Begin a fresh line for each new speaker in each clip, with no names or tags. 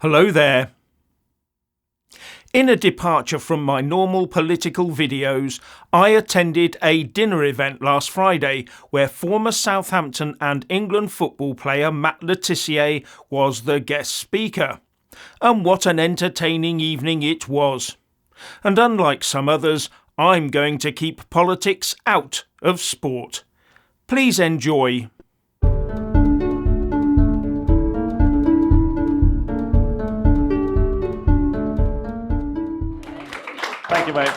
Hello there. In a departure from my normal political videos, I attended a dinner event last Friday where former Southampton and England football player Matt Le Tissier was the guest speaker. And what an entertaining evening it was. And unlike some others, I'm going to keep politics out of sport. Please enjoy.
Thank you, mate.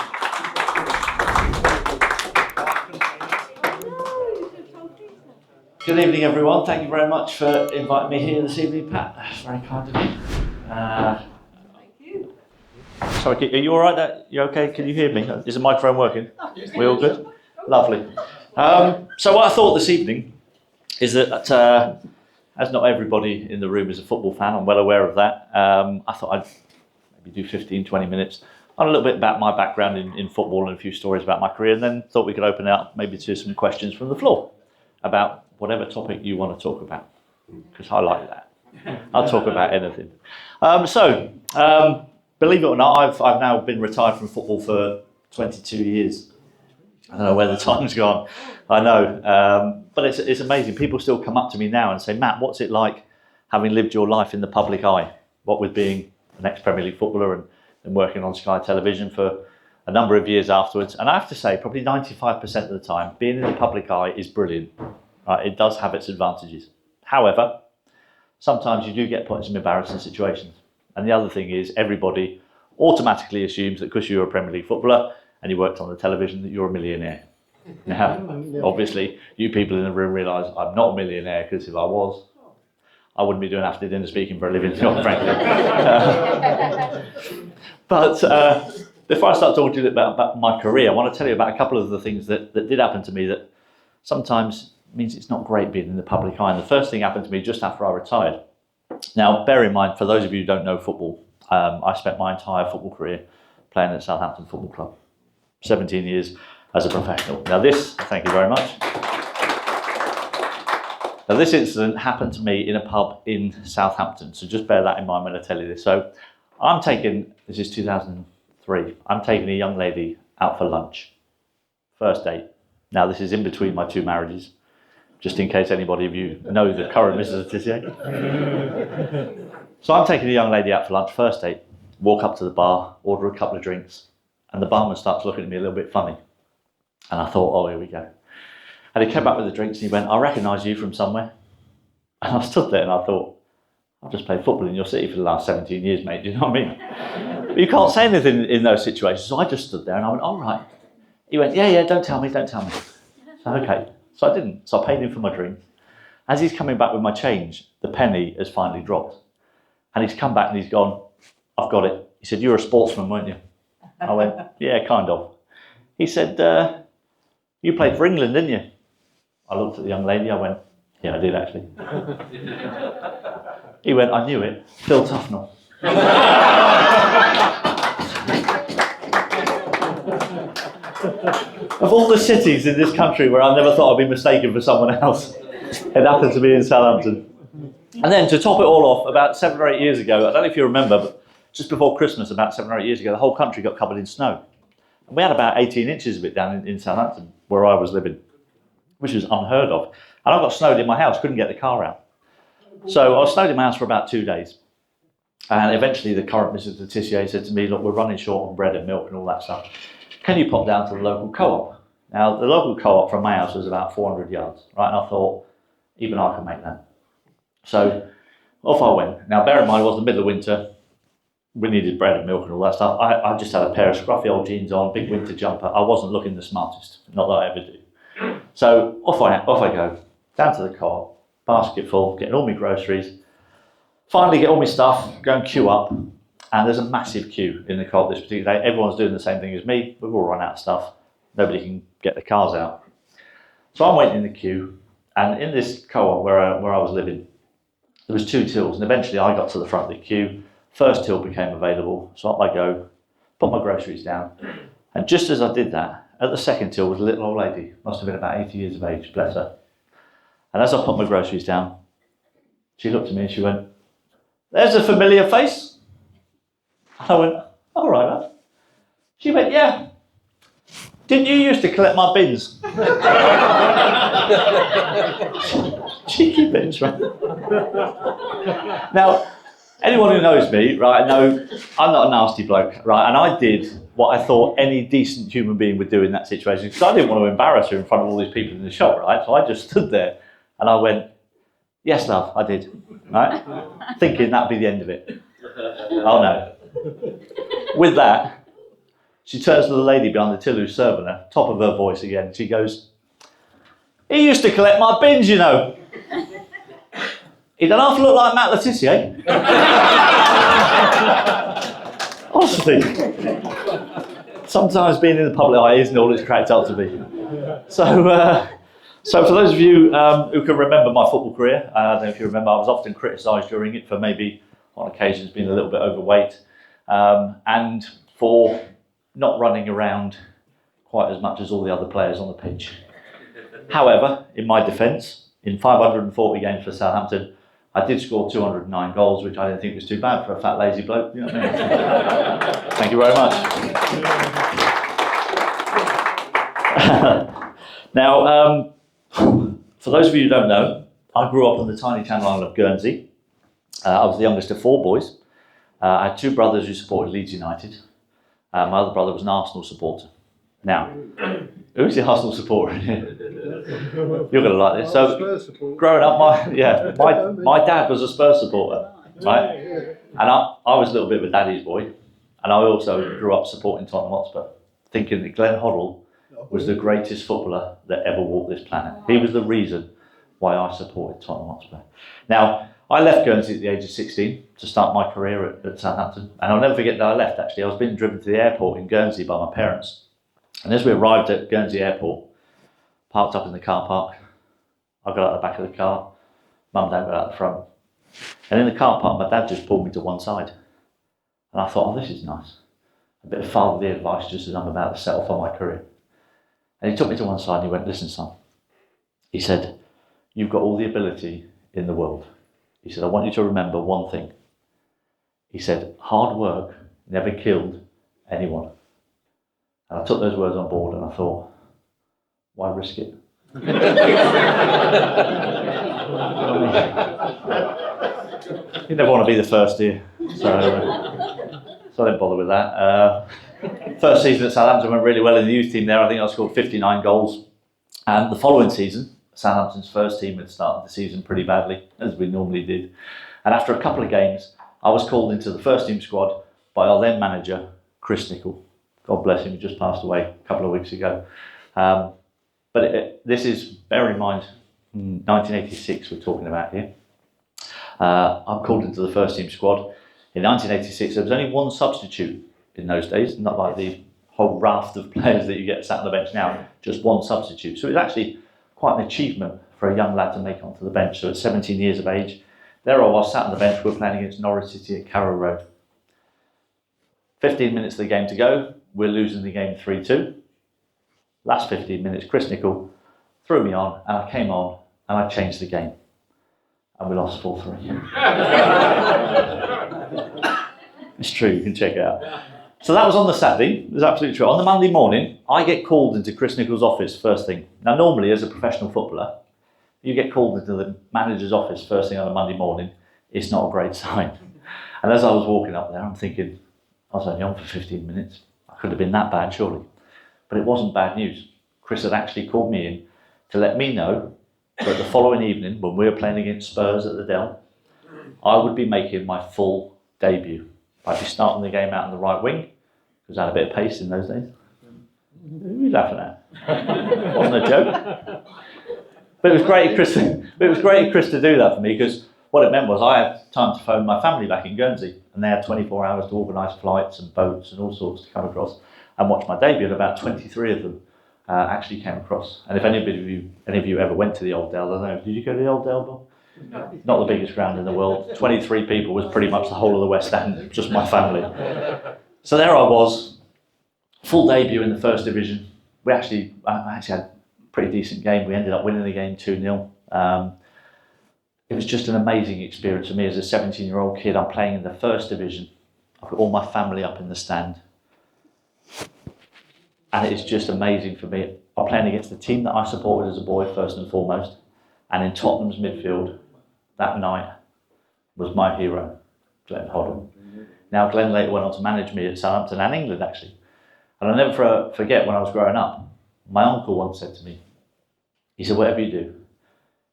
Good evening, everyone. Thank you very much for inviting me here this evening, Pat. That's very kind of you.
Thank you.
Sorry, are you all right? You okay? Can you hear me? Is the microphone working? We all good? Lovely. So what I thought this evening is that, as not everybody in the room is a football fan, I'm well aware of that, I thought I'd maybe do 15, 20 minutes on a little bit about my background in football and a few stories about my career, and then thought we could open it up maybe to some questions from the floor about whatever topic you want to talk about, because I like that. I'll talk about anything. Believe it or not, I've now been retired from football for 22 years. I don't know where the time's gone. I know, but it's amazing. People still come up to me now and say, Matt, what's it like having lived your life in the public eye? What with being an ex-Premier League footballer and working on Sky Television for a number of years afterwards. And I have to say, probably 95% of the time, being in the public eye is brilliant. Right? It does have its advantages. However, sometimes you do get put in some embarrassing situations. And the other thing is, everybody automatically assumes that because you're a Premier League footballer and you worked on the television, that you're a millionaire. Now, obviously, you people in the room realise I'm not a millionaire, because if I was, I wouldn't be doing after dinner speaking for a living, frankly. But before I start talking to you about my career, I want to tell you about a couple of the things that did happen to me that sometimes means it's not great being in the public eye. And the first thing happened to me just after I retired. Now, bear in mind, for those of you who don't know football, I spent my entire football career playing at Southampton Football Club. 17 years as a professional. Now thank you very much. Now this incident happened to me in a pub in Southampton, so just bear that in mind when I tell you this. So this is 2003, I'm taking a young lady out for lunch. First date. Now this is in between my two marriages, just in case anybody of you know the current Mrs. Le Tissier. So I'm taking a young lady out for lunch, first date, walk up to the bar, order a couple of drinks, and the barman starts looking at me a little bit funny. And I thought, oh, here we go. And he came back with the drinks and he went, I recognise you from somewhere. And I stood there and I thought, I've just played football in your city for the last 17 years, mate, do you know what I mean? But you can't say anything in those situations. So I just stood there and I went, all right. He went, yeah, don't tell me. So, okay. So I didn't. So I paid him for my drink. As he's coming back with my change, the penny has finally dropped. And he's come back and he's gone, I've got it. He said, you're a sportsman, weren't you? I went, yeah, kind of. He said, you played for England, didn't you? I looked at the young lady, I went, yeah, I did actually. He went, I knew it, Phil Tufnell. Of all the cities in this country where I never thought I'd be mistaken for someone else, it happened to be in Southampton. And then to top it all off, about 7 or 8 years ago, I don't know if you remember, but just before Christmas, about 7 or 8 years ago, the whole country got covered in snow. And we had about 18 inches of it down in Southampton, where I was living, which was unheard of. And I got snowed in my house, couldn't get the car out. So I was snowed in my house for about 2 days. And eventually the current Mrs. Le Tissier said to me, look, we're running short on bread and milk and all that stuff. Can you pop down to the local co-op? Now, the local co-op from my house was about 400 yards, right? And I thought, even I can make that. So off I went. Now, bear in mind, it was the middle of winter. We needed bread and milk and all that stuff. I just had a pair of scruffy old jeans on, big winter jumper. I wasn't looking the smartest, not that I ever do. So off I go, down to the co-op, basket full, getting all my groceries. Finally get all my stuff, go and queue up, and there's a massive queue in the co-op this particular day. Everyone's doing the same thing as me. We've all run out of stuff. Nobody can get the cars out. So I'm waiting in the queue, and in this co-op where I was living, there was 2 tills, and eventually I got to the front of the queue. First till became available, so up I go, put my groceries down, and just as I did that, at the second till was a little old lady, must have been about 80 years of age, bless her. And as I put my groceries down, she looked at me and she went, there's a familiar face. I went, all right, lad. She went, yeah. Didn't you used to collect my bins? Cheeky bitch, right? Now, anyone who knows me, right, know I'm not a nasty bloke, right, and I did what I thought any decent human being would do in that situation, because I didn't want to embarrass her in front of all these people in the shop, right, so I just stood there, and I went, yes, love, I did, right, thinking that'd be the end of it. Oh, no. With that, she turns to the lady behind the till who's serving her, top of her voice again, she goes, he used to collect my bins, you know. He don't half look like Matt Le Tissier. Honestly. Sometimes being in the public eye isn't all it's cracked up to be. So for those of you who can remember my football career, I don't know if you remember, I was often criticised during it for maybe, on occasions, being a little bit overweight, and for not running around quite as much as all the other players on the pitch. However, in my defence, in 540 games for Southampton, I did score 209 goals, which I didn't think was too bad for a fat, lazy bloke. You know what I mean? Thank you very much. Now, for those of you who don't know, I grew up on the tiny Channel Island of Guernsey. I was the youngest of 4 boys. I had 2 brothers who supported Leeds United. My other brother was an Arsenal supporter. Now, who's the Arsenal supporter in here? You're going to like this. So, growing up, my dad was a Spurs supporter, right? And I was a little bit of a daddy's boy. And I also grew up supporting Tottenham Hotspur, thinking that Glenn Hoddle was the greatest footballer that ever walked this planet. He was the reason why I supported Tottenham Hotspur. Now, I left Guernsey at the age of 16 to start my career at Southampton. And I'll never forget that I left, actually. I was being driven to the airport in Guernsey by my parents. And as we arrived at Guernsey Airport, parked up in the car park, I got out the back of the car, Mum and Dad got out the front. And in the car park, my dad just pulled me to one side. And I thought, oh, this is nice. A bit of fatherly advice just as I'm about to set off on my career. And he took me to one side and he went, listen, son. He said, you've got all the ability in the world. He said, I want you to remember one thing. He said, hard work never killed anyone. And I took those words on board and I thought, why risk it? You never want to be the first, do you? So I didn't bother with that. First season at Southampton went really well in the youth team there. I think I scored 59 goals. And the following season, Southampton's first team had started the season pretty badly, as we normally did. And after a couple of games, I was called into the first team squad by our then manager, Chris Nicholl. God bless him, he just passed away a couple of weeks ago. But this is, bear in mind, 1986 we're talking about here. I'm called into the first team squad. In 1986, there was only one substitute in those days, not like the whole raft of players that you get sat on the bench now, just one substitute. So it was actually quite an achievement for a young lad to make onto the bench. So at 17 years of age, there I was sat on the bench, we were playing against Norwich City at Carrow Road. 15 minutes of the game to go, we're losing the game 3-2. Last 15 minutes, Chris Nicholl threw me on, and I came on, and I changed the game. And we lost 4-3. It's true, you can check it out. So that was on the Saturday, it's absolutely true. On the Monday morning, I get called into Chris Nicholl's office first thing. Now normally, as a professional footballer, you get called into the manager's office first thing on a Monday morning, it's not a great sign. And as I was walking up there, I'm thinking, I was only on for 15 minutes. I couldn't have been that bad, surely. But it wasn't bad news. Chris had actually called me in to let me know that the following evening, when we were playing against Spurs at the Dell, I would be making my full debut. I'd be starting the game out on the right wing, because I had a bit of pace in those days. Who are you laughing at? Wasn't a joke. But it was great of Chris to do that for me, because what it meant was I had time to phone my family back in Guernsey, and they had 24 hours to organise flights and boats and all sorts to come across and watch my debut, and about 23 of them actually came across. And if any of you ever went to the Old Dell, I don't know, did you go to the Old Dell, Bill? No. Not the biggest ground in the world. 23 people was pretty much the whole of the West End, just my family. So there I was, full debut in the First Division. I actually had a pretty decent game. We ended up winning the game 2-0. it was just an amazing experience for me as a 17-year-old kid. I'm playing in the first division. I've got all my family up in the stand. And it is just amazing for me. I'm playing against the team that I supported as a boy, first and foremost. And in Tottenham's midfield, that night, was my hero, Glenn Hoddle. Now, Glenn later went on to manage me at Southampton and England, actually. And I'll never forget when I was growing up, my uncle once said to me, he said, whatever you do,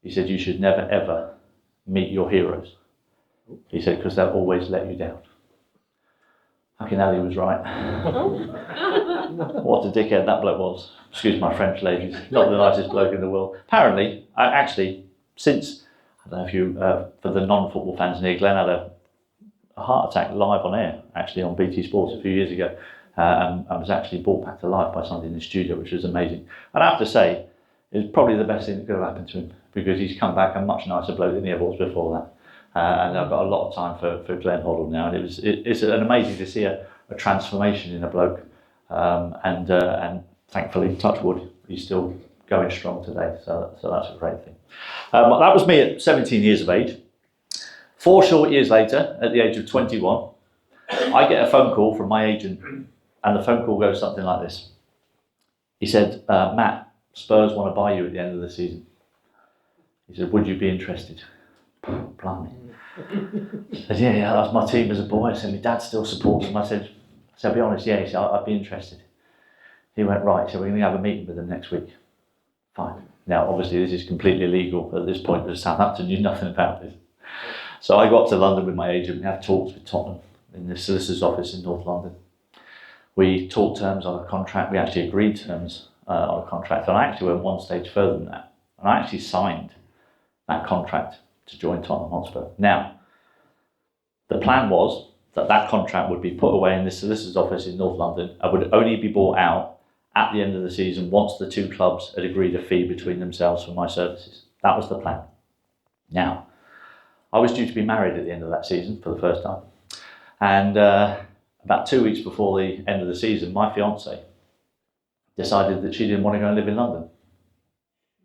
he said, you should never, ever meet your heroes. He said, because they'll always let you down. Fucking hell, he was right. What a dickhead that bloke was. Excuse my French, ladies. Not the nicest bloke in the world. Apparently, since, I don't know if you, for the non-football fans near, Glenn had a heart attack live on air, actually on BT Sports a few years ago. And was actually brought back to life by somebody in the studio, which was amazing. And I have to say, it's probably the best thing that could have happened to him, because he's come back a much nicer bloke than he ever was before that. And I've got a lot of time for Glenn Hoddle now, and it's an amazing to see a transformation in a bloke. And thankfully, touch wood, he's still going strong today. So that's a great thing. That was me at 17 years of age. 4 short years later, at the age of 21, I get a phone call from my agent, and the phone call goes something like this. He said, Matt, Spurs want to buy you at the end of the season. He said, would you be interested? Blimey. I said, yeah, that's my team as a boy. I said, my dad still supports them. I said, I'll be honest, yeah. He said, I'd be interested. He went, right, so we're going to have a meeting with them next week. Fine. Now, obviously, this is completely illegal at this point, because Southampton knew nothing about this. So I got to London with my agent. We had talks with Tottenham in the solicitor's office in North London. We talked terms on a contract. We actually agreed terms on a contract. And I actually went one stage further than that. And I actually signed that contract to join Tottenham Hotspur. Now, the plan was that that contract would be put away in the solicitor's office in North London and would only be bought out at the end of the season once the two clubs had agreed a fee between themselves for my services. That was the plan. Now, I was due to be married at the end of that season for the first time. And about 2 weeks before the end of the season, my fiancée decided that she didn't want to go and live in London.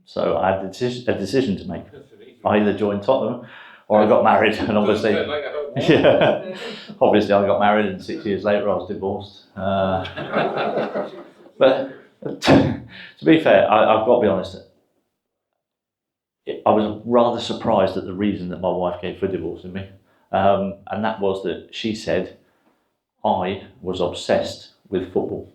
So I had a decision to make. I either joined Tottenham or I got married, and obviously, yeah, obviously I got married, and 6 years later I was divorced. But to be fair, I've got to be honest, I was rather surprised at the reason that my wife gave for divorcing me, and that was that she said I was obsessed with football.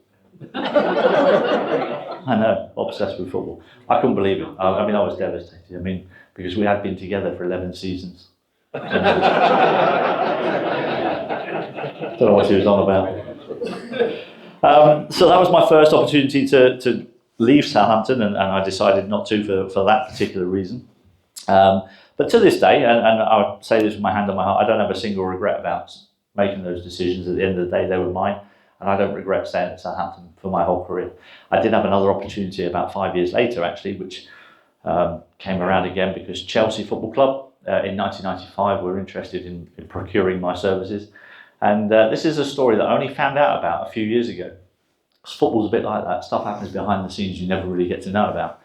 I know, obsessed with football. I couldn't believe it. I mean, I was devastated. I mean, because we had been together for 11 seasons. Don't know what she was on about. So that was my first opportunity to leave Southampton, and I decided not to for that particular reason. But to this day, and I'll say this with my hand on my heart, I don't have a single regret about making those decisions. At the end of the day, they were mine, and I don't regret staying at Southampton for my whole career. I did have another opportunity about 5 years later, actually, which came around again because Chelsea Football Club in 1995 were interested in procuring my services. And this is a story that I only found out about a few years ago. Football's a bit like that. Stuff happens behind the scenes you never really get to know about.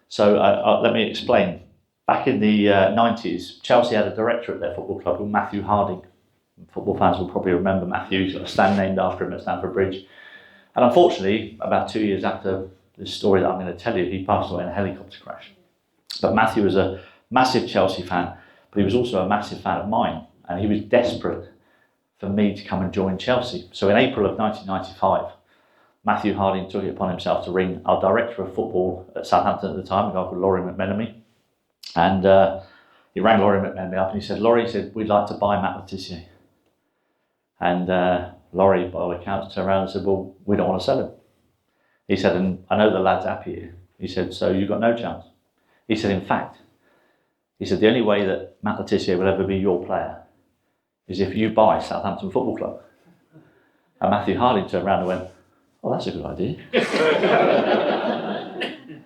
So let me explain. Back in the 90s, Chelsea had a director at their football club called Matthew Harding. Football fans will probably remember Matthew. He's got a stand named after him at Stamford Bridge. And unfortunately, about 2 years after this story that I'm going to tell you, he passed away in a helicopter crash. But Matthew was a massive Chelsea fan, but he was also a massive fan of mine. And he was desperate for me to come and join Chelsea. So in April of 1995, Matthew Harding took it upon himself to ring our director of football at Southampton at the time, a guy called Laurie McMenemy. And he rang Laurie McMenemy up and he said, Laurie, we'd like to buy Matt Le Tissier. And Laurie, by all accounts, turned around and said, well, we don't want to sell him. He said, and I know the lad's happy here. He said, so you've got no chance. He said, in fact, he said, the only way that Matt Le Tissier will ever be your player is if you buy Southampton Football Club. And Matthew Harding turned around and went, oh, that's a good idea.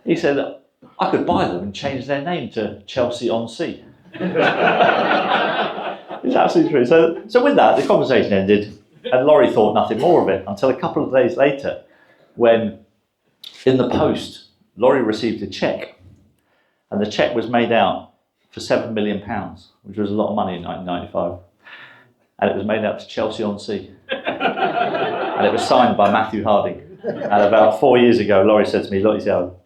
He said, I could buy them and change their name to Chelsea on Sea. It's absolutely true. So with that, the conversation ended, and Laurie thought nothing more of it until a couple of days later, when in the post, Laurie received a cheque, and the cheque was made out for £7 million, which was a lot of money in 1995. And it was made out to Chelsea-on-Sea. And it was signed by Matthew Harding. And about 4 years ago, Laurie said to me, look, so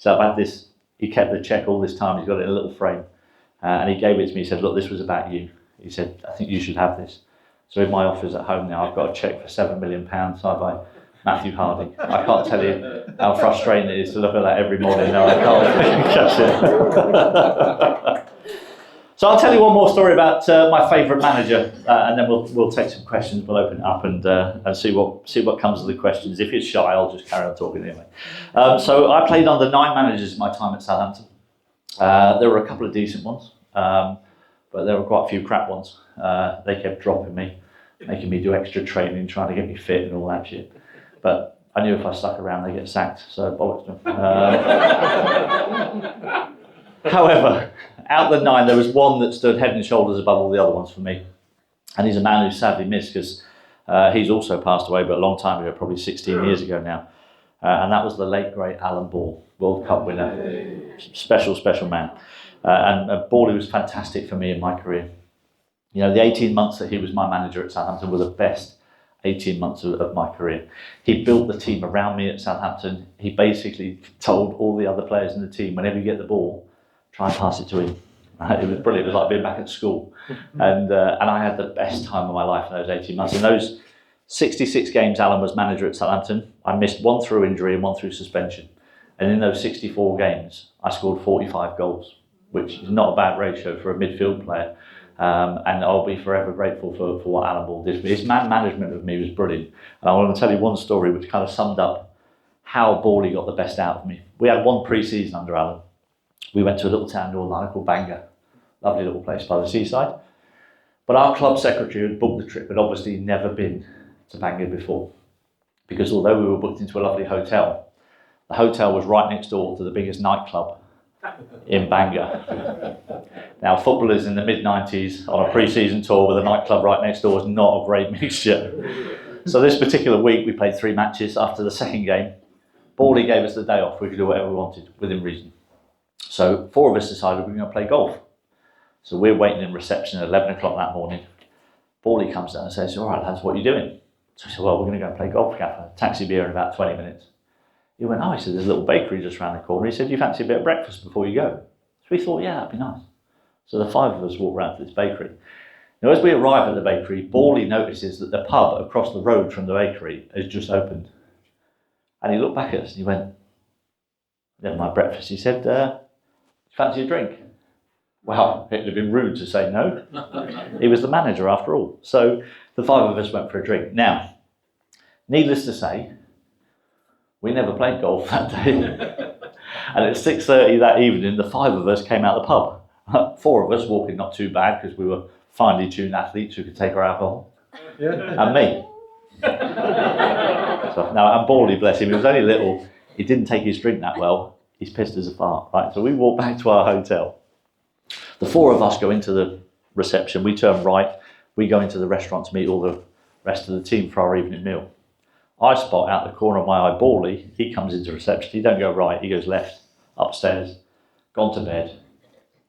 I've had this, he kept the cheque all this time, he's got it in a little frame. And he gave it to me, he said, look, this was about you. He said, I think you should have this. So in my office at home now, I've got a cheque for £7 million signed by Matthew Harding. I can't tell you how frustrating it is to look at that every morning. No, I can't catch it. So I'll tell you one more story about my favourite manager, and then we'll take some questions. We'll open it up and see what comes of the questions. If it's shy, I'll just carry on talking anyway. So I played under 9 managers in my time at Southampton. There were a couple of decent ones, but there were quite a few crap ones. They kept dropping me, making me do extra training, trying to get me fit and all that shit. But I knew if I stuck around, they'd get sacked, so bollocks them. However, out of the 9, there was one that stood head and shoulders above all the other ones for me. And he's a man who's sadly missed because he's also passed away, but a long time ago, probably 16 years ago now. And that was the late, great Alan Ball, World Cup winner. Special, special man. And Bally was fantastic for me in my career. You know, the 18 months that he was my manager at Southampton were the best 18 months of my career. He built the team around me at Southampton. He basically told all the other players in the team, whenever you get the ball, try and pass it to him. It was brilliant. It was like being back at school. And I had the best time of my life in those 18 months. In those 66 games Alan was manager at Southampton, I missed 1 through injury and 1 through suspension. And in those 64 games, I scored 45 goals, which is not a bad ratio for a midfield player. And I'll be forever grateful for what Alan Ball did for me. His man management of me was brilliant. And I want to tell you one story which kind of summed up how Bally got the best out of me. We had 1 pre-season under Alan. We went to a little town in Northern Ireland called Bangor. Lovely little place by the seaside. But our club secretary had booked the trip, had obviously never been to Bangor before. Because although we were booked into a lovely hotel, the hotel was right next door to the biggest nightclub in Bangor. Now, footballers in the mid-90s on a pre-season tour with a nightclub right next door was not a great mixture. So this particular week, we played 3 matches. After the second game, Bally gave us the day off. We could do whatever we wanted, within reason. So 4 of us decided we were going to play golf. So we're waiting in reception at 11 o'clock that morning. Bally comes down and says, all right, lads, what are you doing? So I said, well, we're going to go and play golf, Gaffer. Taxi beer in about 20 minutes. He went, oh, he said, there's a little bakery just around the corner. He said, do you fancy a bit of breakfast before you go? So we thought, yeah, that'd be nice. So the 5 of us walked around to this bakery. Now, as we arrive at the bakery, Bally notices that the pub across the road from the bakery has just opened. And he looked back at us and he went, never mind breakfast. He said, fancy a drink? Well, it would have been rude to say no. He was the manager after all. So the 5 of us went for a drink. Now, needless to say, we never played golf that day. And at 6:30 that evening, the 5 of us came out the pub. 4 of us walking not too bad because we were finely tuned athletes who could take our alcohol. Yeah. And me. So, now, and Bally, bless him, he was only little. He didn't take his drink that well. He's pissed as a fart. Right? So we walked back to our hotel. The 4 of us go into the reception. We turn right. We go into the restaurant to meet all the rest of the team for our evening meal. I spot out the corner of my eye Bally. He comes into reception. He don't go right. He goes left, upstairs, gone to bed,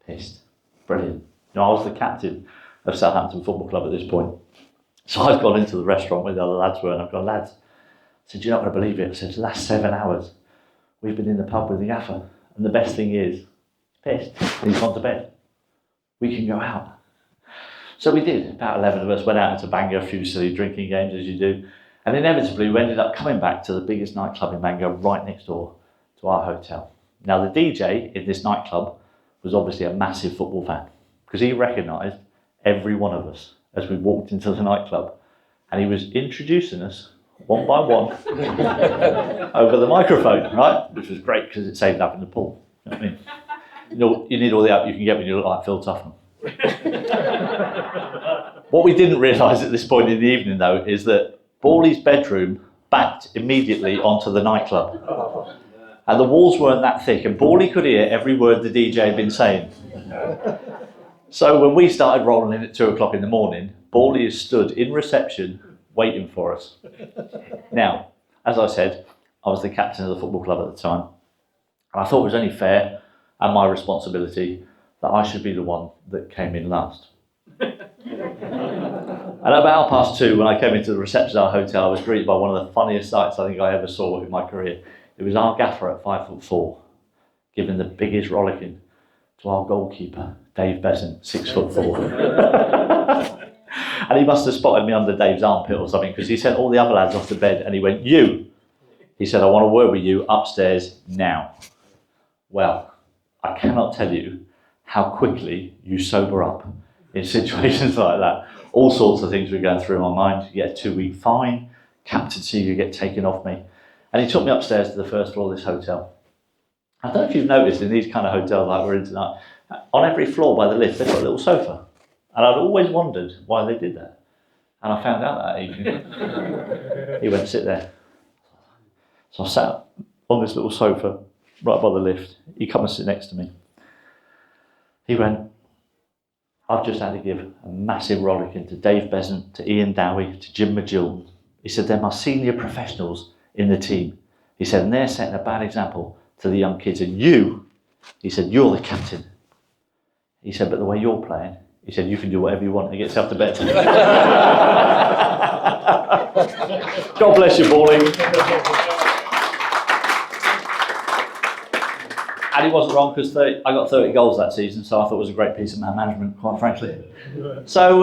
pissed. Brilliant. You know, I was the captain of Southampton Football Club at this point. So I've gone into the restaurant where the other lads were, and I've gone, lads, I said, you're not going to believe it. I said, the last 7 hours, we've been in the pub with the gaffer. And the best thing is, he's pissed. And he's gone to bed. We can go out. So we did. About 11 of us went out into Bangor, a few silly drinking games as you do. And inevitably, we ended up coming back to the biggest nightclub in Bangor, right next door to our hotel. Now, the DJ in this nightclub was obviously a massive football fan because he recognised every one of us as we walked into the nightclub. And he was introducing us one by one over the microphone, right? Which was great because it saved up in the pool. You know what I mean? You need all the help you can get when you look like Phil Tuffman. What we didn't realise at this point in the evening, though, is that Bally's bedroom backed immediately onto the nightclub. And the walls weren't that thick, and Bally could hear every word the DJ had been saying. So when we started rolling in at 2 o'clock in the morning, Bally is stood in reception waiting for us. Now, as I said, I was the captain of the football club at the time. And I thought it was only fair and my responsibility that I should be the one that came in last. And at about 2:30, when I came into the reception of our hotel, I was greeted by one of the funniest sights I think I ever saw in my career. It was our gaffer at 5'4", giving the biggest rollicking to our goalkeeper, Dave Besant, 6'4". And he must have spotted me under Dave's armpit or something, because he sent all the other lads off to bed and he went, "You," he said, "I want to word with you upstairs now." Well, I cannot tell you how quickly you sober up in situations like that. All sorts of things were going through my mind. You get a 2-week fine, captaincy, you get taken off me. And he took me upstairs to the first floor of this hotel. I don't know if you've noticed in these kind of hotels like we're in tonight, on every floor by the lift, they've got a little sofa. And I'd always wondered why they did that. And I found out that evening. He went, "Sit there." So I sat on this little sofa right by the lift. He come and sit next to me. He went, "I've just had to give a massive rollicking to Dave Besant, to Ian Dowie, to Jim McGill." He said, "They're my senior professionals in the team." He said, "And they're setting a bad example to the young kids. And you," he said, "you're the captain." He said, "But the way you're playing," he said, "you can do whatever you want and get yourself to bed." God bless you, Paulie. And he wasn't wrong, because I got 30 goals that season, so I thought it was a great piece of man management, quite frankly. So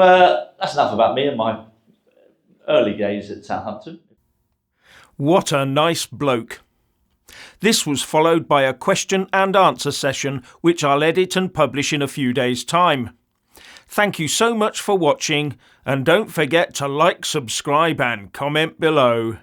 that's enough about me and my early days at Southampton.
What a nice bloke. This was followed by a question and answer session, which I'll edit and publish in a few days' time. Thank you so much for watching, and don't forget to like, subscribe and comment below.